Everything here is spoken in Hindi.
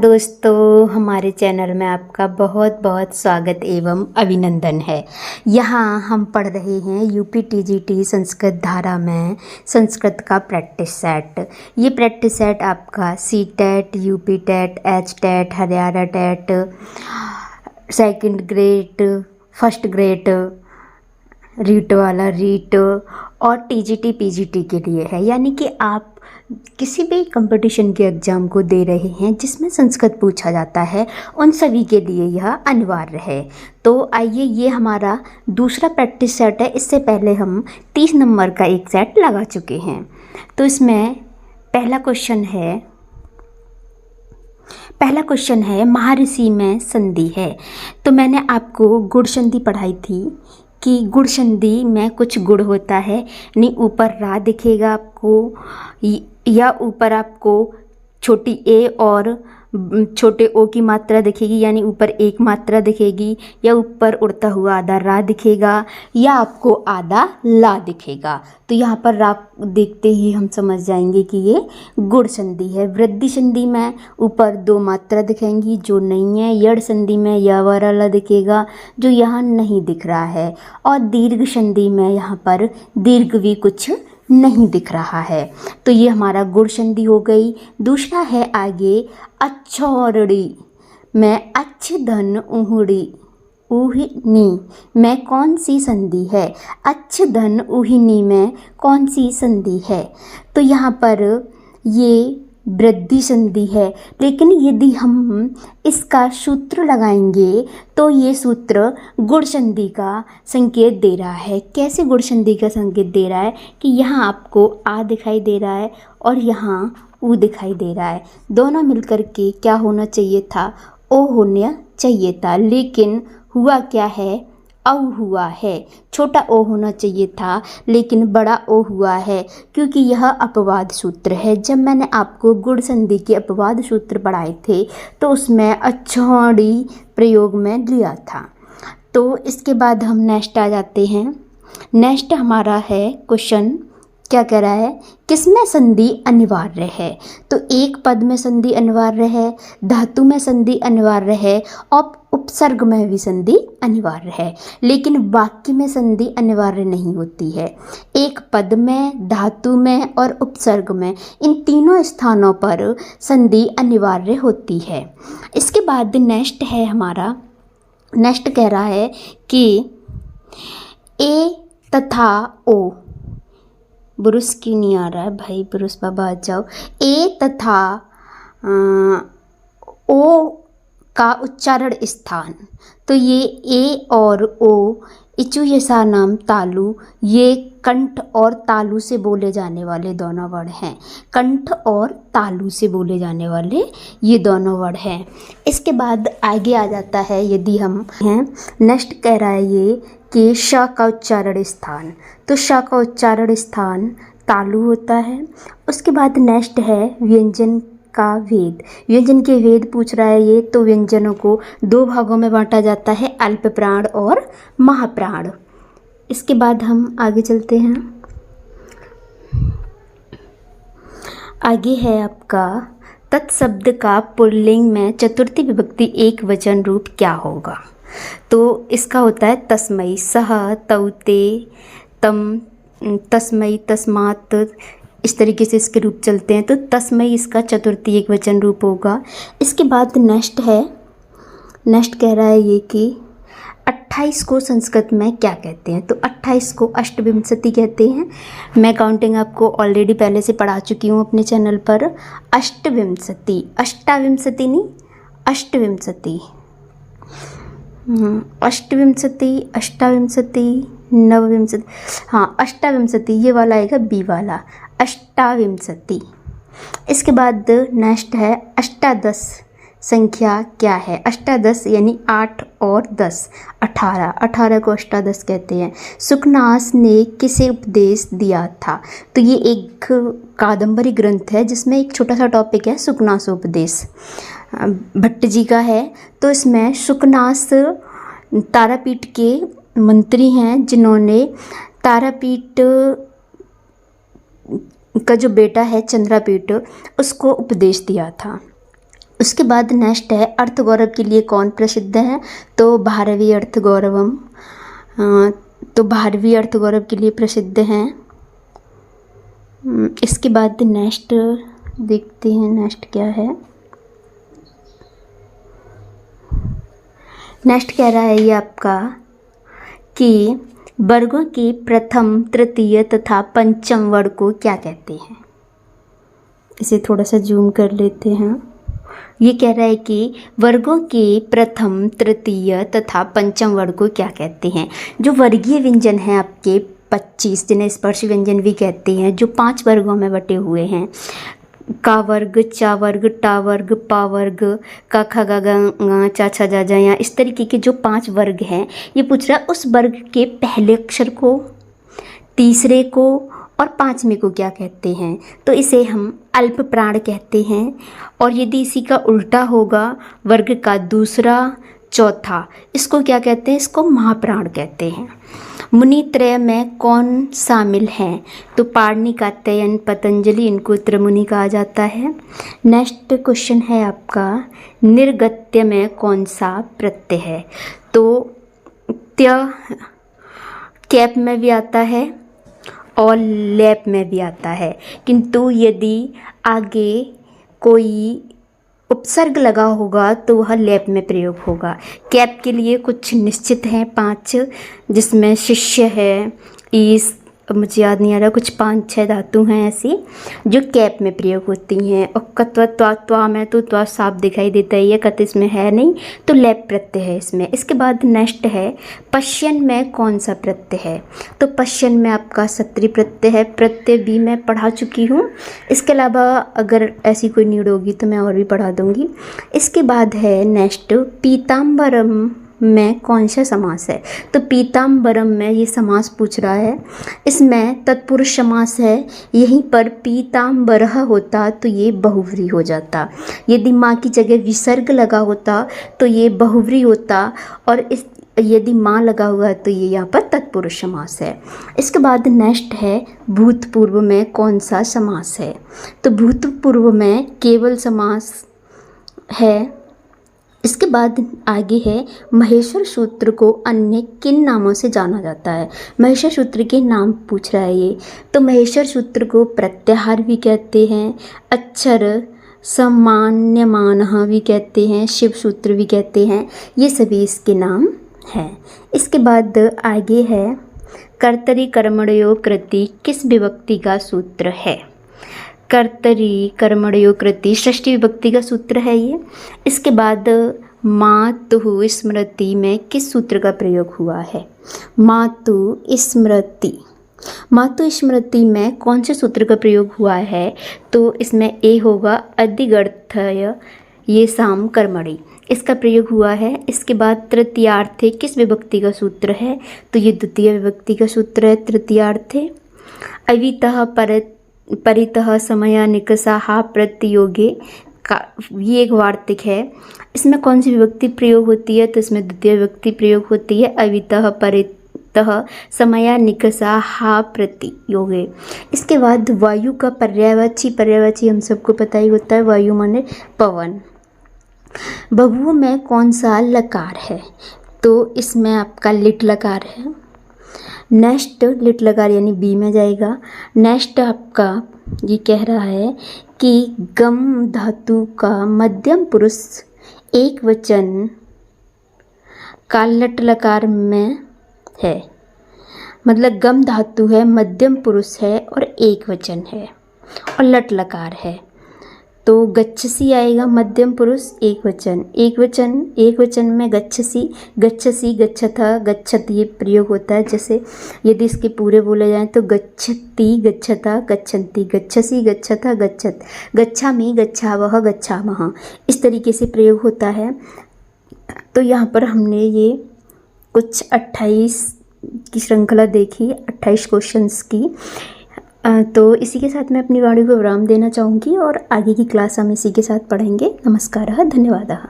दोस्तों, हमारे चैनल में आपका बहुत बहुत स्वागत एवं अभिनंदन है। यहाँ हम पढ़ रहे हैं यूपी टीजीटी संस्कृत धारा में संस्कृत का प्रैक्टिस सेट। ये प्रैक्टिस सेट आपका C TET, UP TET, H TET, Haryana TET, second grade, first grade, REET वाला रीट और टीजीटी पीजीटी के लिए है। यानी कि आप किसी भी कंपटीशन के एग्ज़ाम को दे रहे हैं जिसमें संस्कृत पूछा जाता है, उन सभी के लिए यह अनिवार्य है। तो आइए, ये हमारा दूसरा प्रैक्टिस सेट है। इससे पहले हम 30 नंबर का एक सेट लगा चुके हैं। तो इसमें पहला क्वेश्चन है महर्षि में संधि है। तो मैंने आपको गुण संधि पढ़ाई थी कि गुण संधि में कुछ गुण होता है, यानी ऊपर रा दिखेगा आपको या ऊपर आपको छोटी ए और छोटे ओ की मात्रा दिखेगी, यानी ऊपर एक मात्रा दिखेगी, या ऊपर उड़ता हुआ आधा रा दिखेगा, या आपको आधा ला दिखेगा। तो यहाँ पर रा देखते ही हम समझ जाएंगे कि ये गुण संधि है। वृद्धि संधि में ऊपर दो मात्रा दिखेंगी जो नहीं है। यड़ संधि में या वाला दिखेगा जो यहाँ नहीं दिख रहा है। और दीर्घ संधि में यहाँ पर दीर्घ भी कुछ नहीं दिख रहा है। तो ये हमारा गुण संधि हो गई। दूसरा है आगे अच्छौरड़ी में अच्छ धन उहुड़ी उहिनी में कौन सी संधि है? अच्छ धन उहिनी में कौन सी संधि है? तो यहाँ पर ये वृद्धि संधि है। लेकिन यदि हम इसका सूत्र लगाएंगे तो ये सूत्र गुण संधि का संकेत दे रहा है। कैसे गुण संधि का संकेत दे रहा है कि यहाँ आपको आ दिखाई दे रहा है और यहाँ ऊ दिखाई दे रहा है। दोनों मिलकर के क्या होना चाहिए था? ओ होना चाहिए था। लेकिन हुआ क्या है? औ हुआ है। छोटा ओ होना चाहिए था लेकिन बड़ा ओ हुआ है, क्योंकि यह अपवाद सूत्र है। जब मैंने आपको गुण संधि के अपवाद सूत्र पढ़ाए थे तो उसमें अच्छौड़ी प्रयोग में लिया था। तो इसके बाद हम नेक्स्ट आ जाते हैं। नेक्स्ट हमारा है क्वेश्चन, क्या कह रहा है? किसमें संधि अनिवार्य है? तो एक पद में संधि अनिवार्य है, धातु में संधि अनिवार्य है और उपसर्ग में भी संधि अनिवार्य है। लेकिन वाक्य में संधि अनिवार्य नहीं होती है। एक पद में, धातु में और उपसर्ग में, इन तीनों स्थानों पर संधि अनिवार्य होती है। इसके बाद नेक्स्ट है हमारा, नेक्स्ट कह रहा है कि ए तथा ओ, बुरुस क्यों नहीं आ रहा है भाई? बुरुस बाबा आ जाओ। ए तथा ओ का उच्चारण स्थान। तो ये ए और ओ, इचु यसा नाम तालु, ये कंठ और तालु से बोले जाने वाले दोनों वर्ड हैं। कंठ और तालु से बोले जाने वाले ये दोनों वर्ड हैं। इसके बाद आगे आ जाता है, यदि हम हैं, नेक्स्ट कह रहा है ये कि श का उच्चारण स्थान। तो श का उच्चारण स्थान तालु होता है। उसके बाद नेक्स्ट है व्यंजन का भेद। व्यंजन के भेद पूछ रहा है ये। तो व्यंजनों को दो भागों में बांटा जाता है, अल्प प्राण और महाप्राण। इसके बाद हम आगे चलते हैं। आगे है आपका तत्शब्द का पुल्लिंग में चतुर्थी विभक्ति एक वचन रूप क्या होगा? तो इसका होता है तस्मै, सह, तौ, ते, तम, तस्मै, तस्मात्, इस तरीके से इसके रूप चलते हैं। तो तस्मै इसका चतुर्थी एक वचन रूप होगा। इसके बाद नेक्स्ट कह रहा है ये कि 28 को संस्कृत में क्या कहते हैं? तो 28 को अष्टविंशति कहते हैं। मैं काउंटिंग आपको ऑलरेडी पहले से पढ़ा चुकी हूँ अपने चैनल पर। अष्टविंशति, अष्टाविंशति नहीं, अष्टविंशति, अष्टविंशति, अष्टाविंशति, नवविंशति, हाँ अष्टाविंशति, ये वाला आएगा बी वाला, अष्टाविंशति। इसके बाद नेक्स्ट है अष्टादश संख्या क्या है? अष्टादश यानी 8 और 10, 18, 18 को अष्टादश कहते हैं। सुकनास ने किसे उपदेश दिया था? तो ये एक कादंबरी ग्रंथ है जिसमें एक छोटा सा टॉपिक है सुकनास उपदेश, भट्ट जी का है। तो इसमें सुकनास तारापीठ के मंत्री हैं जिन्होंने तारापीठ का जो बेटा है चंद्रापीठ, उसको उपदेश दिया था। उसके बाद नेक्स्ट है अर्थगौरव के लिए कौन प्रसिद्ध है, तो भारवीय अर्थगौरवम, तो भारवीय अर्थगौरव के लिए प्रसिद्ध हैं। इसके बाद नेक्स्ट देखते हैं, नेक्स्ट क्या है। नेक्स्ट कह रहा है ये आपका कि वर्गों के प्रथम, तृतीय तथा पंचम वर्ग को क्या कहते हैं। इसे थोड़ा सा जूम कर लेते हैं। ये कह रहा है कि वर्गों के प्रथम, तृतीय तथा पंचम वर्ग को क्या कहते हैं। जो वर्गीय व्यंजन हैं आपके 25, जिन्हें स्पर्श व्यंजन भी कहते हैं, जो 5 वर्गों में बटे हुए हैं, का वर्ग, चा वर्ग, टा वर्ग, पा वर्ग, का खा गा गा चा छा जा जा, या इस तरीके के जो 5 वर्ग हैं, ये पूछ रहा है उस वर्ग के पहले अक्षर को, तीसरे को और 5वें को क्या कहते हैं। तो इसे हम अल्प प्राण कहते हैं। और यदि इसी का उल्टा होगा, वर्ग का दूसरा, चौथा, इसको क्या कहते हैं, इसको महाप्राण कहते हैं। मुनित्रय में कौन शामिल है, तो पाणिनि, कात्यायन, पतंजलि, इनको त्रिमुनि कहा जाता है। नेक्स्ट क्वेश्चन है आपका निर्गत्य में कौन सा प्रत्यय है, तो त्य कैप में भी आता है और लैप में भी आता है, किंतु यदि आगे कोई उपसर्ग लगा होगा तो वह लैप में प्रयोग होगा। कैप के लिए कुछ निश्चित हैं 5, जिसमें शिष्य है, ईस, मुझे याद नहीं आ रहा, कुछ 5-6 धातु हैं ऐसी जो कैप में प्रयोग होती हैं। और कत्व, त्वा में तो त्वा साफ दिखाई देता है, ये कत इसमें है नहीं, तो लैप प्रत्यय है इसमें। इसके बाद नेक्स्ट है पश्यन में कौन सा प्रत्यय है, तो पश्यन में आपका सत्री प्रत्यय है। प्रत्यय भी मैं पढ़ा चुकी हूँ, इसके अलावा अगर ऐसी कोई नीड होगी तो मैं और भी पढ़ा दूँगी। इसके बाद है नेक्स्ट पीताम्बरम में कौन सा समास है, तो पीताम्बरम में ये समास पूछ रहा है। इसमें तत्पुरुष समास है, यहीं पर पीताम्बरः होता तो ये बहुव्रीहि हो जाता। यदि माँ की जगह विसर्ग लगा होता तो ये बहुव्रीहि होता, और इस यदि माँ लगा हुआ है तो ये यहाँ पर तत्पुरुष समास है। इसके बाद नेक्स्ट है भूतपूर्व में कौन सा समास है, तो भूतपूर्व में केवल समास है। इसके बाद आगे है महेश्वर सूत्र को अन्य किन नामों से जाना जाता है। महेश्वर सूत्र के नाम पूछ रहा है ये, तो महेश्वर सूत्र को प्रत्याहार भी कहते हैं, अक्षर सामान्यमानः भी कहते हैं, शिव सूत्र भी कहते हैं, ये सभी इसके नाम हैं। इसके बाद आगे है कर्तरी कर्मणयोः कृति किस विभक्ति का सूत्र है। कर्तरी कर्मणयोः कृति षष्ठी विभक्ति का सूत्र है ये। इसके बाद मातुः स्मृति में किस सूत्र का प्रयोग हुआ है, मातु स्मृति। मातु स्मृति में कौन से सूत्र का प्रयोग हुआ है, तो इसमें ए होगा अधिगर्थय ये साम कर्मणि, इसका प्रयोग हुआ है। इसके बाद तृतीयार्थे किस विभक्ति का सूत्र है, तो ये द्वितीय विभक्ति का सूत्र है तृतीयार्थे। अवितः परितः समया निकषाः प्रतियोगे का ये एक वार्तिक है, इसमें कौन सी विभक्ति प्रयोग होती है, तो इसमें द्वितीय विभक्ति प्रयोग होती है, अवितः परितः समया निकषाः प्रतियोगे। इसके बाद वायु का पर्यायवाची हम सबको पता ही होता है, वायु माने पवन। बहु में कौन सा लकार है, तो इसमें आपका लिट लकार है। नेक्स्ट लिट लकार यानी बी में जाएगा। नेक्स्ट आपका ये कह रहा है कि गम धातु का मध्यम पुरुष एक वचन का लट लकार में है, मतलब गम धातु है, मध्यम पुरुष है और एक वचन है और लट लकार है, तो गच्छसी आएगा मध्यम पुरुष एक वचन। एक वचन में गच्छसी गच्छथा गच्छत ये प्रयोग होता है। जैसे यदि इसके पूरे बोले जाएं तो गच्छति गच्छता गच्छन्ति, गच्छसी गच्छथा गच्छत, गच्छामि गच्छावः गच्छामः, इस तरीके से प्रयोग होता है। तो यहाँ पर हमने ये कुछ 28 की श्रृंखला देखी, 28 क्वेश्चंस की। तो इसी के साथ मैं अपनी वाणी को विराम देना चाहूँगी और आगे की क्लास हम इसी के साथ पढ़ेंगे। नमस्कारः, धन्यवादः।